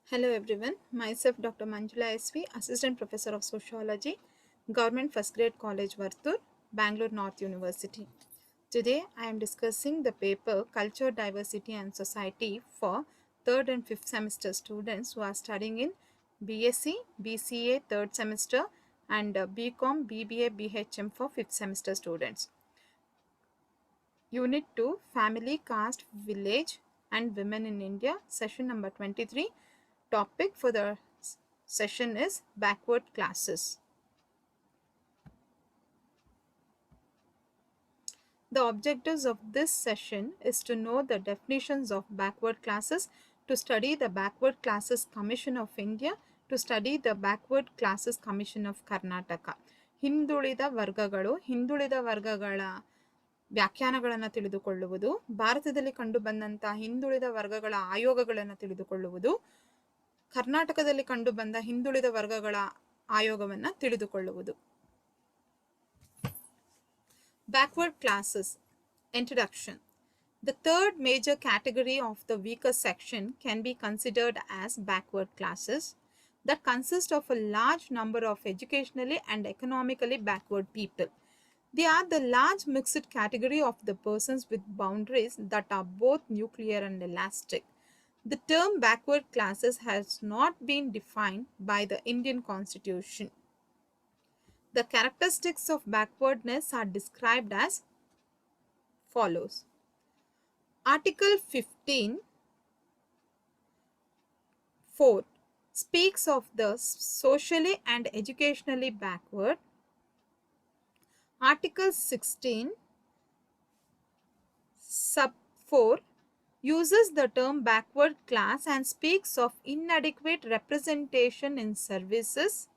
Hello everyone, myself Dr. Manjula SV, Assistant Professor of Sociology, Government First Grade College, Vartur, Bangalore North University. Today I am discussing the paper Culture, Diversity and Society for 3rd and 5th semester students who are studying in BSc, BCA 3rd semester and BCom, BBA, BHM for 5th semester students. Unit 2, Family, Caste, Village and Women in India, session number 23. Topic for the session is backward classes. The objectives of this session is to know the definitions of backward classes, to study the Backward Classes Commission of India, to study the Backward Classes Commission of Karnataka. ಹಿಂದುಳಿದ ವರ್ಗಗಳ ವ್ಯಾಖ್ಯಾನಗಳನ್ನು ತಿಳಿದುಕೊಳ್ಳುವುದು, ಭಾರತದಲ್ಲಿ ಕಂಡುಬಂದಂತಹ ಹಿಂದುಳಿದ ವರ್ಗಗಳ ಆಯೋಗಗಳನ್ನು ತಿಳಿದುಕೊಳ್ಳುವುದು, ಕರ್ನಾಟಕದಲ್ಲಿ ಕಂಡುಬಂದ ಹಿಂದುಳಿದ ವರ್ಗಗಳ ಆಯೋಗವನ್ನು ತಿಳಿದುಕೊಳ್ಳುವುದು. Backward classes. Introduction. The third major category of the weaker section can be considered as backward classes that consist of a large number of educationally and economically backward people. They are the large mixed category of the persons with boundaries that are both nuclear and elastic. The term backward classes has not been defined by the Indian Constitution. The characteristics of backwardness are described as follows. Article 15(4) speaks of the socially and educationally backward. Article 16 sub 4 uses the term backward class and speaks of inadequate representation in services.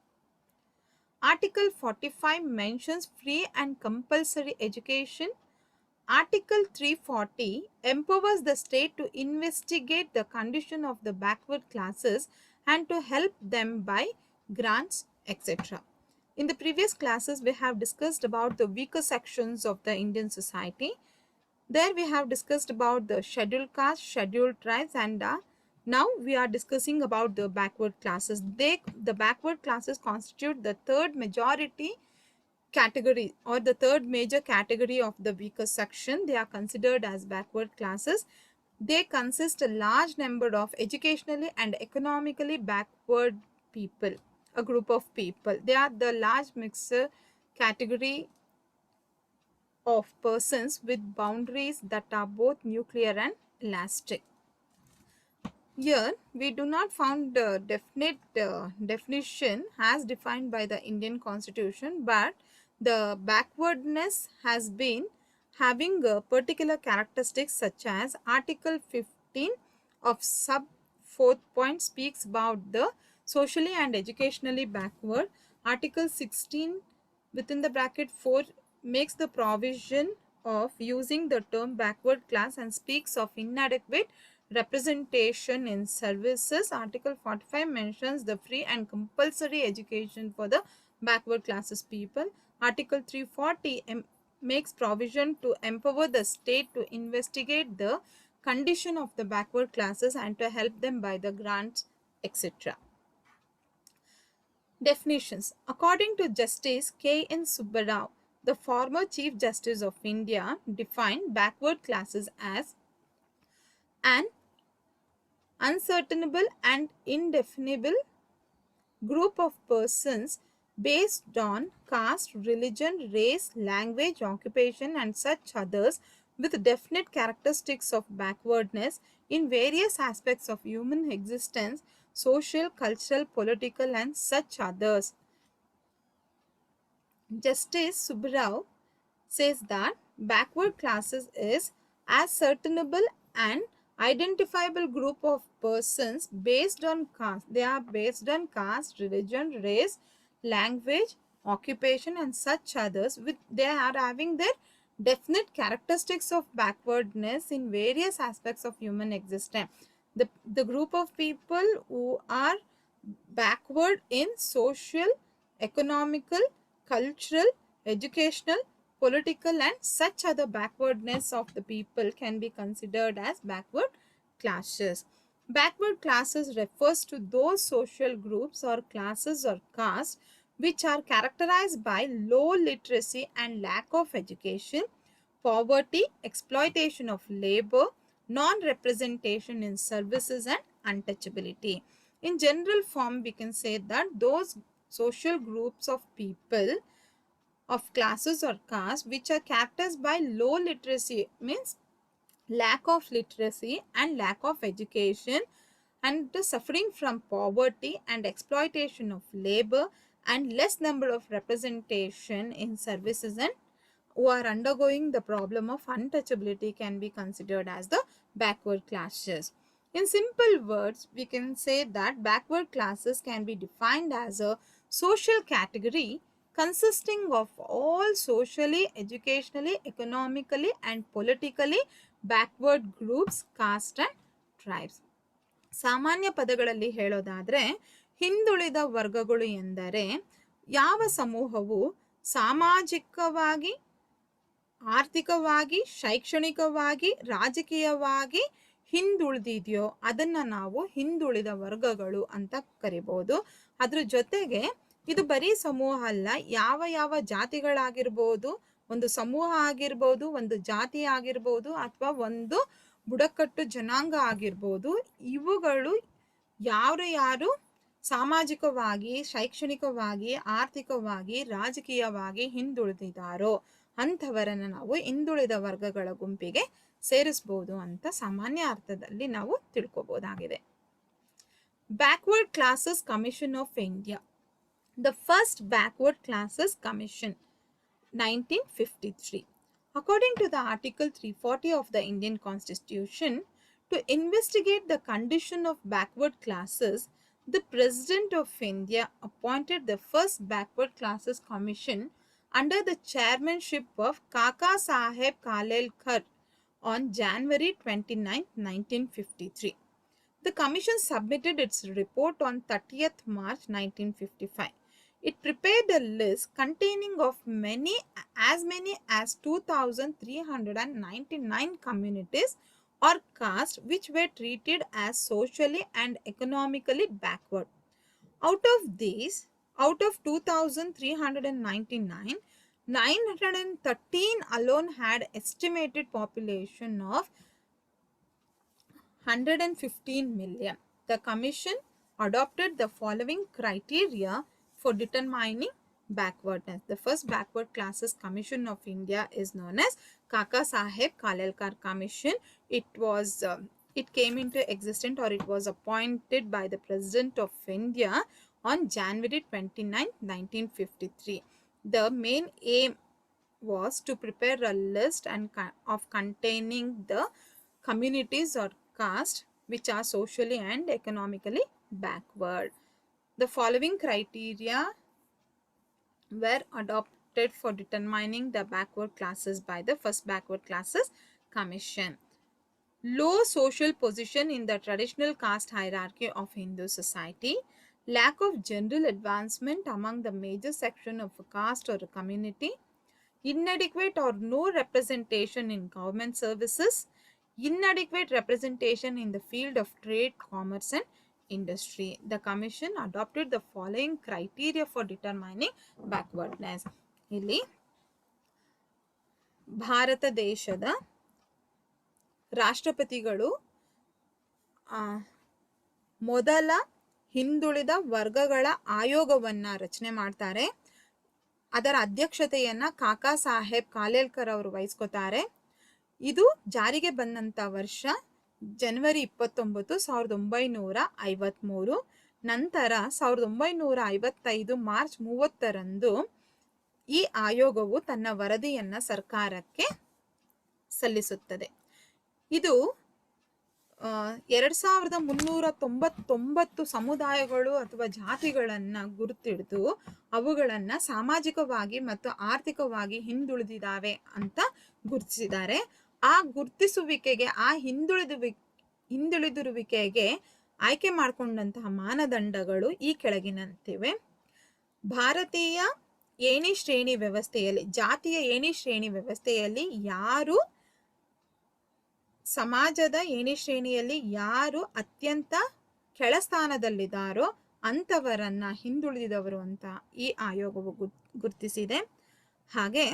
Article 45 mentions free and compulsory education. Article 340 empowers the state to investigate the condition of the backward classes and to help them by grants, etc. In the previous classes, we have discussed about the weaker sections of the Indian society. There we have discussed about the scheduled caste, scheduled tribes, and now we are discussing about the backward classes. The backward classes constitute the third majority category or the third major category of the weaker section. They are considered as backward classes. They consist a large number of educationally and economically backward people, a group of people. They are the large mixer category of persons with boundaries that are both nuclear and elastic. Here, we do not find the definite definition as defined by the Indian Constitution, but the backwardness has been having particular characteristics such as Article 15 of sub 4th point speaks about the socially and educationally backward. Article 16 within the bracket 4 makes the provision of using the term backward class and speaks of inadequate representation in services. Article 45 mentions the free and compulsory education for the backward classes people. Article 340 makes provision to empower the state to investigate the condition of the backward classes and to help them by the grants, etc. Definitions. According to Justice K.N. Subbarao, the former Chief Justice of India, defined backward classes as an uncertainable and indefinable group of persons based on caste, religion, race, language, occupation, and such others with definite characteristics of backwardness in various aspects of human existence, social, cultural, political, and such others. Justice Subbarao says that backward classes is ascertainable and identifiable group of persons based on caste. They are based on caste, religion, race, language, occupation, and such others. They are having their definite characteristics of backwardness in various aspects of human existence. The group of people who are backward in social, economical, cultural, educational, political, and such other backwardness of the people can be considered as backward classes. Backward classes refers to those social groups or classes or castes which are characterized by low literacy and lack of education, poverty, exploitation of labor, non-representation in services and untouchability. In general form, we can say that those social groups of people, of classes or castes which are characterized by low literacy, means lack of literacy and lack of education, and the suffering from poverty and exploitation of labor, and less number of representation in services, and who are undergoing the problem of untouchability can be considered as the backward classes. In simple words, we can say that backward classes can be defined as a social category consisting of all socially, educationally, economically and politically backward groups, caste and tribes. ಸಾಮಾನ್ಯ ಪದಗಳಲ್ಲಿ ಹೇಳೋದಾದರೆ, ಹಿಂದುಳಿದ ವರ್ಗಗಳು ಎಂದರೆ ಯಾವ ಸಮೂಹವು ಸಾಮಾಜಿಕವಾಗಿ, ಆರ್ಥಿಕವಾಗಿ, ಶೈಕ್ಷಣಿಕವಾಗಿ, ರಾಜಕೀಯವಾಗಿ ಹಿಂದುಳಿದಿದೆಯೋ ಅದನ್ನು ನಾವು ಹಿಂದುಳಿದ ವರ್ಗಗಳು ಅಂತ ಕರಿಬಹುದು. ಅದ್ರ ಜೊತೆಗೆ ಇದು ಬರೀ ಸಮೂಹ ಅಲ್ಲ, ಯಾವ ಯಾವ ಜಾತಿಗಳಾಗಿರ್ಬೋದು, ಒಂದು ಸಮೂಹ ಆಗಿರ್ಬೋದು, ಒಂದು ಜಾತಿ ಆಗಿರ್ಬೋದು, ಅಥವಾ ಒಂದು ಬುಡಕಟ್ಟು ಜನಾಂಗ ಆಗಿರ್ಬೋದು, ಇವುಗಳು ಯಾರು ಸಾಮಾಜಿಕವಾಗಿ, ಶೈಕ್ಷಣಿಕವಾಗಿ, ಆರ್ಥಿಕವಾಗಿ, ರಾಜಕೀಯವಾಗಿ ಹಿಂದುಳಿದಿದ್ದಾರೋ ಅಂಥವರನ್ನು ನಾವು ಹಿಂದುಳಿದ ವರ್ಗಗಳ ಗುಂಪಿಗೆ ಸೇರಿಸಬಹುದು ಅಂತ ಸಾಮಾನ್ಯ ಅರ್ಥದಲ್ಲಿ ನಾವು ತಿಳ್ಕೊಬೋದಾಗಿದೆ. Backward classes commission of India. The first Backward Classes Commission, 1953. According to the Article 340 of the Indian Constitution, to investigate the condition of backward classes, the President of India appointed the first Backward Classes Commission under the chairmanship of Kaka Saheb Kalelkar on January 29, 1953. The commission submitted its report on 30th March 1955. It prepared a list containing of as many as 2,399 communities or castes which were treated as socially and economically backward. Out of 2,399, 913 alone had estimated population of 115 million. The commission adopted the following criteria for determining backwardness. The first Backward Classes Commission of India is known as Kaka Saheb Kalelkar Commission. It came into existence, or it was appointed by the President of India on January 29, 1953. The main aim was to prepare a list of containing the communities or caste which are socially and economically backward. The following criteria were adopted for determining the backward classes by the first Backward Classes Commission. Low social position in the traditional caste hierarchy of Hindu society, lack of general advancement among the major section of a caste or a community, inadequate or no representation in government services, inadequate representation in the field of trade, commerce and industry. The commission adopted the following criteria for determining backwardness. ಇಲ್ಲಿ ಭಾರತ ದೇಶದ ರಾಷ್ಟ್ರಪತಿಗಳು ಮೊದಲ ಹಿಂದುಳಿದ ವರ್ಗಗಳ ಆಯೋಗವನ್ನು ರಚನೆ ಮಾಡ್ತಾರೆ. ಅದರ ಅಧ್ಯಕ್ಷತೆಯನ್ನು ಕಾಕಾ ಸಾಹೇಬ್ ಕಾಲೇಲ್ಕರ್ ಅವರು ವಹಿಸ್ಕೋತಾರೆ. ಇದು ಜಾರಿಗೆ ಬಂದಂಥ ವರ್ಷ ಜನವರಿ 29, 1953. ನಂತರ 1955 ಮಾರ್ಚ್ 30ರಂದು ಈ ಆಯೋಗವು ತನ್ನ ವರದಿಯನ್ನು ಸರ್ಕಾರಕ್ಕೆ ಸಲ್ಲಿಸುತ್ತದೆ. ಇದು 2399 ಸಮುದಾಯಗಳು ಅಥವಾ ಜಾತಿಗಳನ್ನು ಗುರುತಿಡಿದು ಅವುಗಳನ್ನು ಸಾಮಾಜಿಕವಾಗಿ ಮತ್ತು ಆರ್ಥಿಕವಾಗಿ ಹಿಂದುಳಿದಿದ್ದಾವೆ ಅಂತ ಗುರುತಿಸಿದ್ದಾರೆ. ಆ ಗುರುತಿಸುವಿಕೆಗೆ, ಆ ಹಿಂದುಳಿದಿರುವಿಕೆಗೆ ಆಯ್ಕೆ ಮಾಡಿಕೊಂಡಂತಹ ಮಾನದಂಡಗಳು ಈ ಕೆಳಗಿನಂತಿವೆ. ಭಾರತೀಯ ಏಣಿ ಶ್ರೇಣಿ ವ್ಯವಸ್ಥೆಯಲ್ಲಿ, ಜಾತಿಯ ಏಣಿ ಶ್ರೇಣಿ ವ್ಯವಸ್ಥೆಯಲ್ಲಿ ಯಾರು ಸಮಾಜದ ಏಣಿ ಶ್ರೇಣಿಯಲ್ಲಿ ಯಾರು ಅತ್ಯಂತ ಕೆಳಸ್ಥಾನದಲ್ಲಿದ್ದಾರೋ ಅಂಥವರನ್ನ ಹಿಂದುಳಿದವರು ಅಂತ ಈ ಆಯೋಗವು ಗುರುತಿಸಿದೆ. ಹಾಗೆ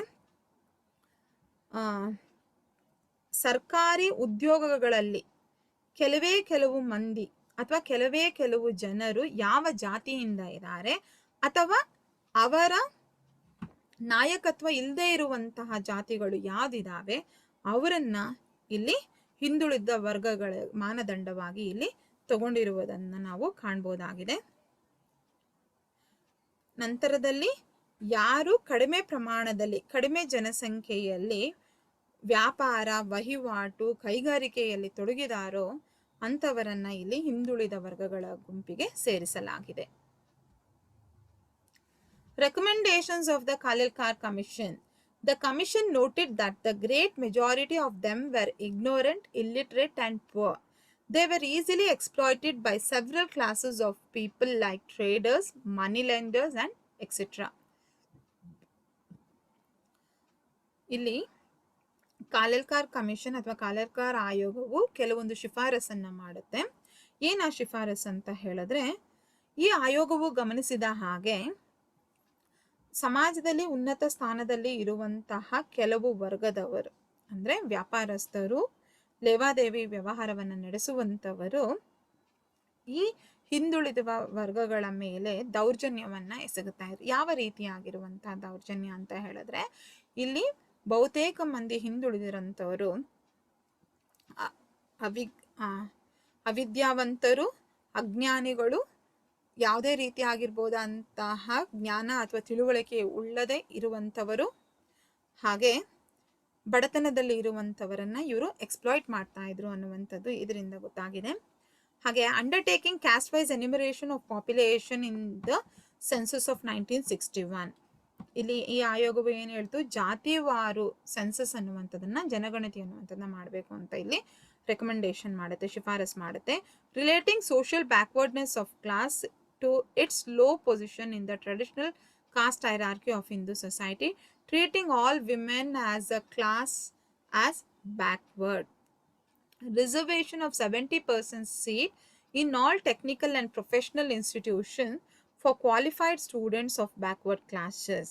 ಸರ್ಕಾರಿ ಉದ್ಯೋಗಗಳಲ್ಲಿ ಕೆಲವು ಮಂದಿ ಅಥವಾ ಕೆಲವು ಜನರು ಯಾವ ಜಾತಿಯಿಂದ ಇದ್ದಾರೆ ಅಥವಾ ಅವರ ನಾಯಕತ್ವ ಇಲ್ಲದೆ ಇರುವಂತಹ ಜಾತಿಗಳು ಯಾವ್ದಿದಾವೆ ಅವರನ್ನ ಇಲ್ಲಿ ಹಿಂದುಳಿದ ವರ್ಗಗಳ ಮಾನದಂಡವಾಗಿ ಇಲ್ಲಿ ತಗೊಂಡಿರುವುದನ್ನು ನಾವು ಕಾಣಬಹುದಾಗಿದೆ. ನಂತರದಲ್ಲಿ ಯಾರು ಕಡಿಮೆ ಪ್ರಮಾಣದಲ್ಲಿ ಕಡಿಮೆ ಜನಸಂಖ್ಯೆಯಲ್ಲಿ ವ್ಯಾಪಾರ ವಹಿವಾಟು ಕೈಗಾರಿಕೆಯಲ್ಲಿ ತೊಡಗಿದಾರೋ ಅಂಥವರನ್ನ ಇಲ್ಲಿ ಹಿಂದುಳಿದ ವರ್ಗಗಳ ಗುಂಪಿಗೆ ಸೇರಿಸಲಾಗಿದೆ. Recommendations of the Khalilkar Commission. The commission noted that the great majority of them were ignorant, illiterate and poor. They were easily exploited by several classes of people like traders, money lenders and etc. ಇಲ್ಲಿ Kalelkar commission ಅಥವಾ ಕಾಲೇಲ್ಕರ್ ಆಯೋಗವು ಕೆಲವೊಂದು ಶಿಫಾರಸನ್ನ ಮಾಡುತ್ತೆ. ಏನು ಆ ಶಿಫಾರಸು ಅಂತ ಹೇಳಿದ್ರೆ, ಈ ಆಯೋಗವು ಗಮನಿಸಿದ ಹಾಗೆ ಸಮಾಜದಲ್ಲಿ ಉನ್ನತ ಸ್ಥಾನದಲ್ಲಿ ಇರುವಂತಹ ಕೆಲವು ವರ್ಗದವರು ಅಂದರೆ ವ್ಯಾಪಾರಸ್ಥರು, ಲೇವಾದೇವಿ ವ್ಯವಹಾರವನ್ನು ನಡೆಸುವಂಥವರು ಈ ಹಿಂದುಳಿದ ವರ್ಗಗಳ ಮೇಲೆ ದೌರ್ಜನ್ಯವನ್ನ ಎಸಗುತ್ತಾ ಇದ್ರು. ಯಾವ ರೀತಿಯಾಗಿರುವಂತಹ ದೌರ್ಜನ್ಯ ಅಂತ ಹೇಳಿದ್ರೆ, ಇಲ್ಲಿ ಬಹುತೇಕ ಮಂದಿ ಹಿಂದುಳಿದಿರಂಥವರು ಅವಿದ್ಯಾವಂತರು, ಅಜ್ಞಾನಿಗಳು, ಯಾವುದೇ ರೀತಿಯಾಗಿರ್ಬೋದಂತಹ ಜ್ಞಾನ ಅಥವಾ ತಿಳುವಳಿಕೆ ಉಳ್ಳದೆ ಇರುವಂಥವರು, ಹಾಗೆ ಬಡತನದಲ್ಲಿ ಇರುವಂಥವರನ್ನ ಇವರು ಎಕ್ಸ್ಪ್ಲಾಯ್ಟ್ ಮಾಡ್ತಾ ಇದ್ರು ಅನ್ನುವಂಥದ್ದು ಇದರಿಂದ ಗೊತ್ತಾಗಿದೆ. ಹಾಗೆ undertaking caste wise enumeration of population in the census of 1961. ಇಲ್ಲಿ ಈ ಆಯೋಗವು ಏನು ಹೇಳ್ತು, ಜಾತಿವಾರು ಸೆನ್ಸಸ್ ಅನ್ನುವಂಥದ್ದನ್ನ, ಜನಗಣತಿ ಅನ್ನುವಂಥದ್ದನ್ನ ಮಾಡಬೇಕು ಅಂತ ಇಲ್ಲಿ ರೆಕಮೆಂಡೇಶನ್ ಮಾಡುತ್ತೆ, ಶಿಫಾರಸ್ ಮಾಡುತ್ತೆ. Relating social backwardness of class to its low position in the traditional caste hierarchy of Hindu society, treating all women as a class as backward. Reservation of 70% seat in all technical and professional institutions for qualified students of backward classes.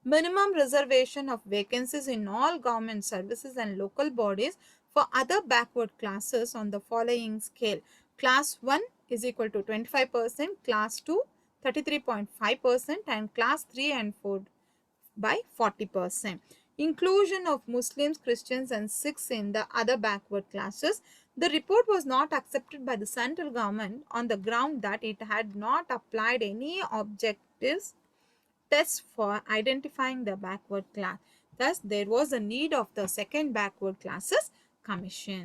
Minimum reservation of vacancies in all government services and local bodies for other backward classes on the following scale. Class 1 is equal to 25%, class 2 33.5% and class 3 and 4 by 40%. Inclusion of Muslims, Christians and Sikhs in the other backward classes. The report was not accepted by the central government on the ground that it had not applied any objective tests for identifying the backward class. Thus, there was a need of the second backward classes commission.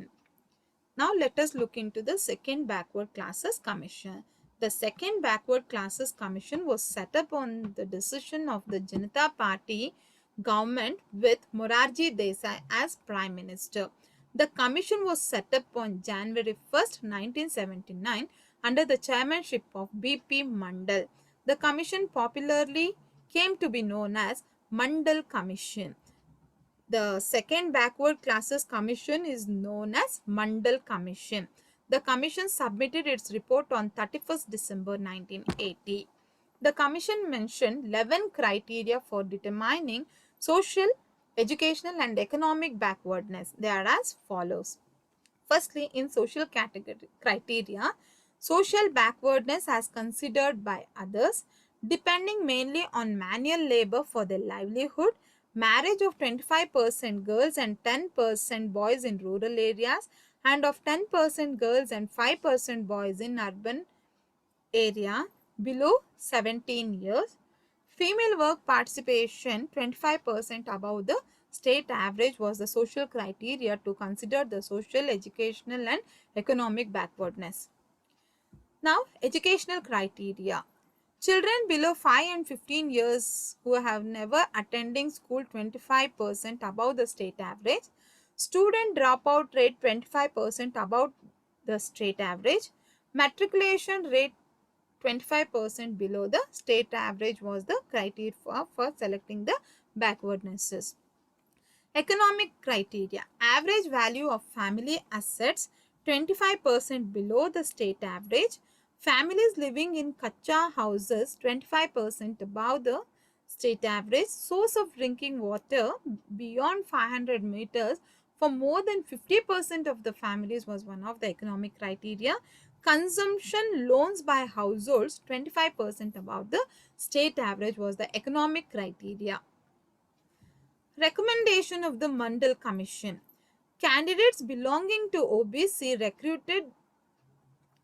Now let us look into the second backward classes commission. The second backward classes commission was set up on the decision of the Janata Party government with Morarji Desai as Prime Minister. The commission was set up on January 1st, 1979 under the chairmanship of B.P. Mandal. The commission popularly came to be known as Mandal Commission. The second backward classes commission is known as Mandal Commission. The commission submitted its report on 31st December 1980. The commission mentioned 11 criteria for determining social, educational and economic backwardness. They are as follows. Firstly, in social category criteria, social backwardness as considered by others, depending mainly on manual labor for their livelihood, marriage of 25% girls and 10% boys in rural areas and of 10% girls and 5% boys in urban area below 17 years. Female work participation 25% above the state average was the social criteria to consider the social, educational and economic backwardness. Now, educational criteria. Children below 5 and 15 years who have never attending school 25% above the state average. Student dropout rate 25% above the state average. Matriculation rate 25% below the state average was the criteria for selecting the backwardnesses. Economic criteria. Average value of family assets 25% below the state average. Families living in kacha houses 25% above the state average. Source of drinking water beyond 500 meters for more than 50% of the families was one of the economic criteria. Consumption loans by households 25% above the state average was the economic criteria. Recommendation of the Mandal Commission. Candidates belonging to OBC recruited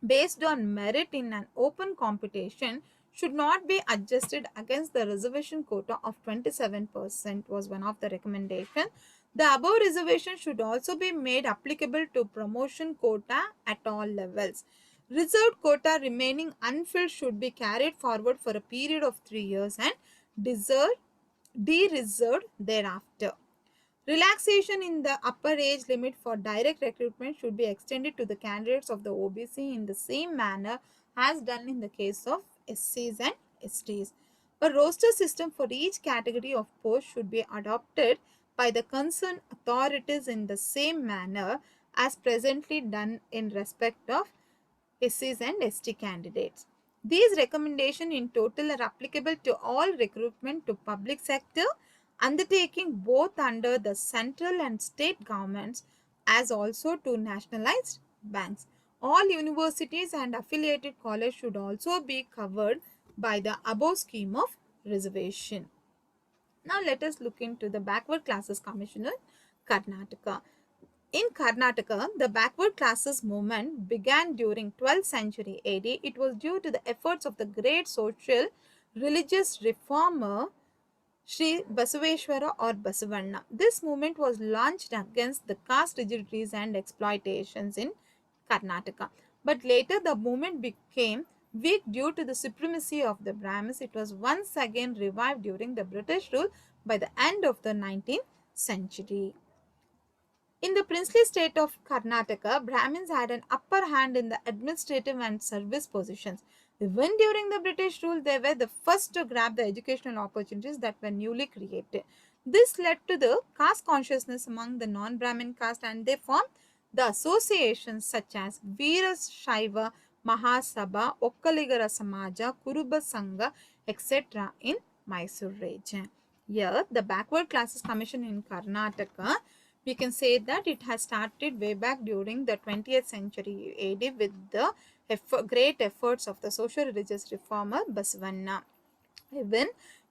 based on merit in an open competition should not be adjusted against the reservation quota of 27% was one of the recommendation. The above reservation should also be made applicable to promotion quota at all levels. Reserved quota remaining unfilled should be carried forward for a period of 3 years and de-reserved thereafter. Relaxation in the upper age limit for direct recruitment should be extended to the candidates of the OBC in the same manner as done in the case of SCs and STs. A roster system for each category of post should be adopted by the concerned authorities in the same manner as presently done in respect of SCs and ST candidates. These recommendations in total are applicable to all recruitment to public sector undertaking both under the central and state governments as also to nationalized banks. All universities and affiliated colleges should also be covered by the above scheme of reservation. Now let us look into the Backward Classes Commission in Karnataka. In Karnataka, the backward classes movement began during 12th century AD. It was due to the efforts of the great social religious reformer Sri Basaveshwara or Basavanna. This movement was launched against the caste rigidities and exploitations in Karnataka. But later the movement became weak due to the supremacy of the Brahmins. It was once again revived during the British rule by the end of the 19th century. In the princely state of Karnataka, Brahmins had an upper hand in the administrative and service positions. Even during the British rule, they were the first to grab the educational opportunities that were newly created. This led to the caste consciousness among the non-Brahmin caste, and they formed the associations such as Veera Shaiva Mahasabha, Okkaligara Samaja, Kuruba Sangha, etc. in Mysore region. Here, the Backward Classes Commission in Karnataka, we can say that it has started way back during the 20th century AD with the great efforts of the social religious reformer Basavanna. Even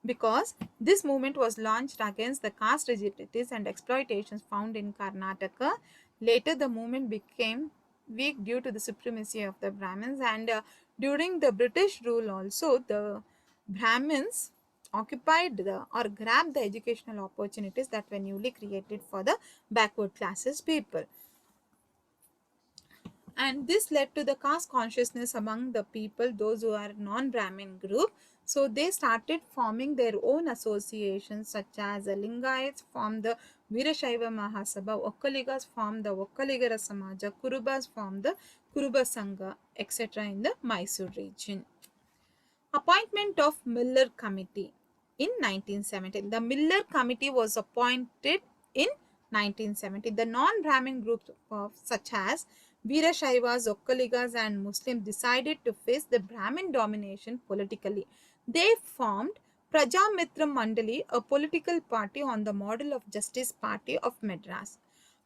because this movement was launched against the caste rigidities and exploitations found in Karnataka, later the movement became weak due to the supremacy of the Brahmins, and during the British rule also the Brahmins occupied or grabbed the educational opportunities that were newly created for the backward classes people, and this led to the caste consciousness among the people, those who are non-Brahmin group. So they started forming their own associations, such as the Lingaites formed the Veerashaiva Mahasabha, Okkaligas formed the Okkaligara Samaja, Kurubas formed the Kuruba Sangha, etc. in the Mysore region. Appointment of Miller Committee in 1917. The Miller Committee was appointed in 1970. The non-Brahmin groups of such as Veerashaivas, Okkaligas and Muslims decided to face the Brahmin domination politically. They formed Prajamitra Mandali, a political party on the model of Justice Party of Madras.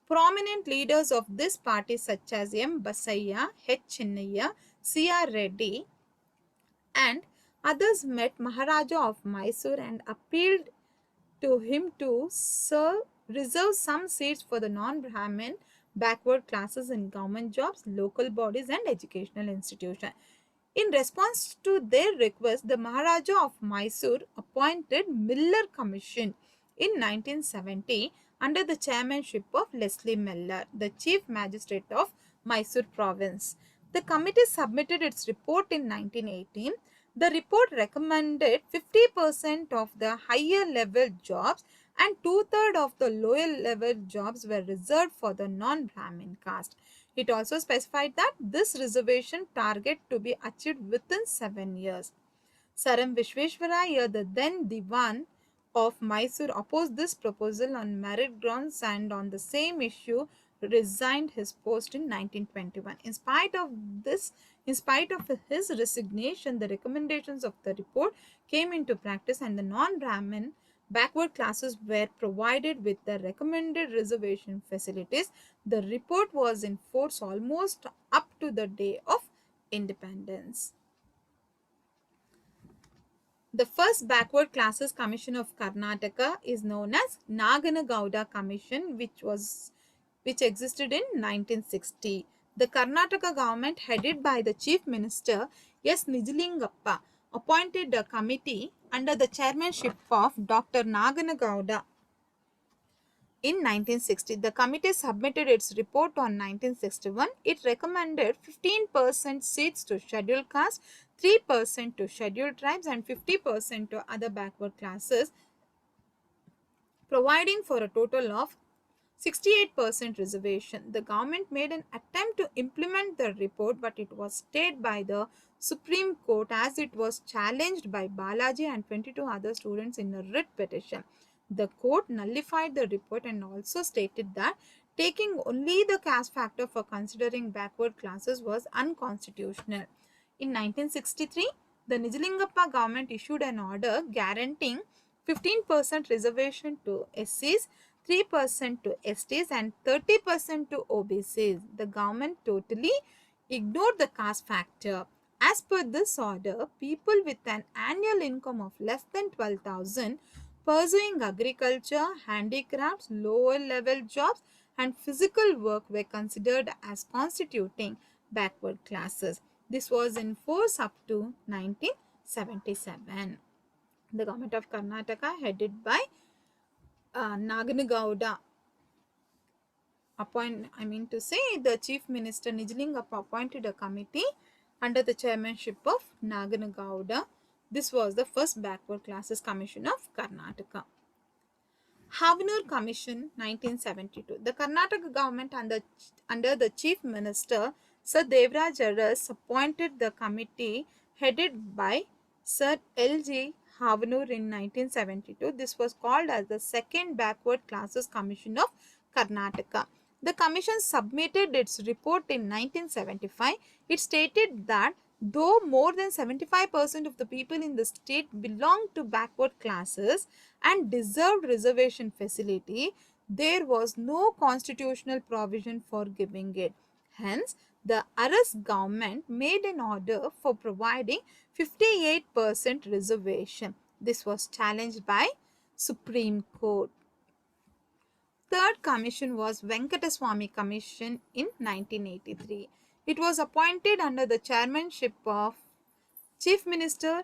Prominent leaders of this party such as M. Basayya, H. Chinnaya, C.R. Reddy and others met Maharaja of Mysore and appealed to him to reserve some seats for the non-Brahmin backward classes in government jobs, local bodies and educational institutions. In response to their request, the Maharaja of Mysore appointed Miller Commission in 1970 under the chairmanship of Leslie Miller, the Chief Magistrate of Mysore Province. The committee submitted its report in 1918. The report recommended 50% of the higher level jobs and two-thirds of the lower level jobs were reserved for the non-Brahmin caste. It also specified that this reservation target to be achieved within 7 years. Sir M. Vishveshwaraya, the then Diwan of Mysore opposed this proposal on merit grounds and on the same issue resigned his post in 1921. In spite of his resignation, the recommendations of the report came into practice and the non-Brahmin backward classes were provided with the recommended reservation facilities. The report was in force almost up to the day of independence. The first backward classes commission of Karnataka is known as Naganagowda Commission, which existed in 1960. The Karnataka government, headed by the Chief Minister S. Nijlingappa, appointed a committee under the chairmanship of Dr. Naganagowda. In 1960, the committee submitted its report on 1961. It recommended 15% seats to scheduled castes, 3% to scheduled tribes, and 50% to other backward classes, providing for a total of 68% reservation. The government made an attempt to implement the report, but it was stayed by the Supreme Court as it was challenged by Balaji and 22 other students in a writ petition. The court nullified the report and also stated that taking only the caste factor for considering backward classes was unconstitutional. In 1963, the Nijlingappa government issued an order guaranteeing 15% reservation to SCs, 3% to STs, and 30% to OBCs. The government totally ignored the caste factor. As per this order, people with an annual income of less than 12,000 pursuing agriculture, handicrafts, lower level jobs, and physical work were considered as constituting backward classes. This was in force up to 1977. The government of Karnataka, headed by Naganagowda, the Chief Minister Nijlingappa appointed a committee under the chairmanship of Naganagowda. This was the first backward classes commission of Karnataka. Havanur Commission 1972. The Karnataka government under the Chief Minister Sir Devraj Aras appointed the committee headed by Sir L.G. Havanur in 1972. This was called as the Second Backward Classes Commission of Karnataka. The commission submitted its report in 1975. It stated that though more than 75% of the people in the state belonged to backward classes and deserved reservation facility, there was no constitutional provision for giving it. Hence, the Aras government made an order for providing 58% reservation. This was challenged by Supreme Court. Third commission was Venkataswamy Commission in 1983. It was appointed under the chairmanship of Chief Minister.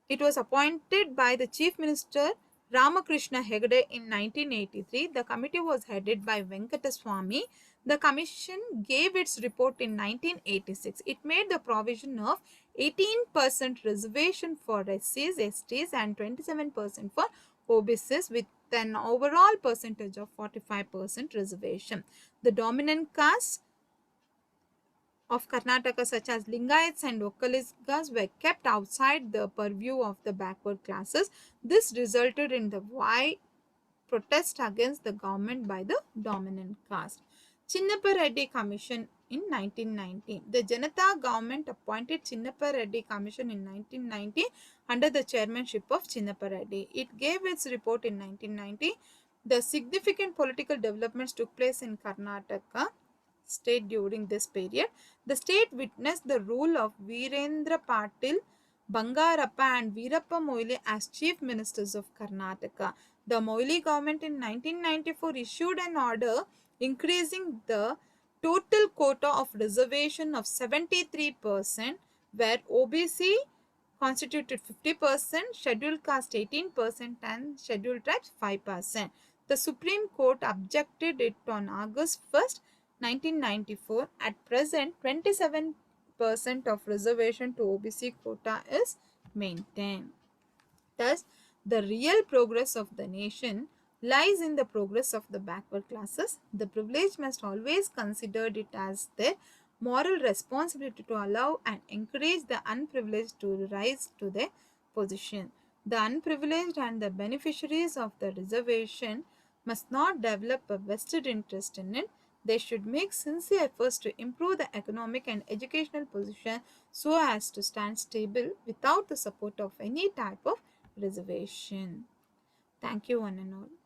It was appointed by the Chief Minister Ramakrishna Hegde in 1983. The committee was headed by Venkataswamy. The commission gave its report in 1986. It made the provision of 18% reservation for SCs, STs and 27% for OBCs with an overall percentage of 45% reservation. The dominant castes of Karnataka such as Lingayats and Okkaligas were kept outside the purview of the backward classes. This resulted in the wide protest against the government by the dominant caste. Chinnappa Reddy Commission in 1990. The Janata government appointed Chinnappa Reddy Commission in 1990 under the chairmanship of Chinnappa Reddy. It gave its report in 1990. The significant political developments took place in Karnataka state during this period. The state witnessed the rule of Virendra Patil, Bangarappa and Veerappa Moily as chief ministers of Karnataka. The Moily government in 1994 issued an order increasing the total quota of reservation of 73%, where OBC constituted 50%, scheduled caste 18% and scheduled tribes 5%. The Supreme Court objected it on August 1st, 1994. At present, 27% of reservation to OBC quota is maintained. Thus, the real progress of the nation lies in the progress of the backward classes. The privileged must always consider it as their moral responsibility to allow and encourage the unprivileged to rise to their position. The unprivileged and the beneficiaries of the reservation must not develop a vested interest in it. They should make sincere efforts to improve the economic and educational position so as to stand stable without the support of any type of reservation. Thank you, one and all.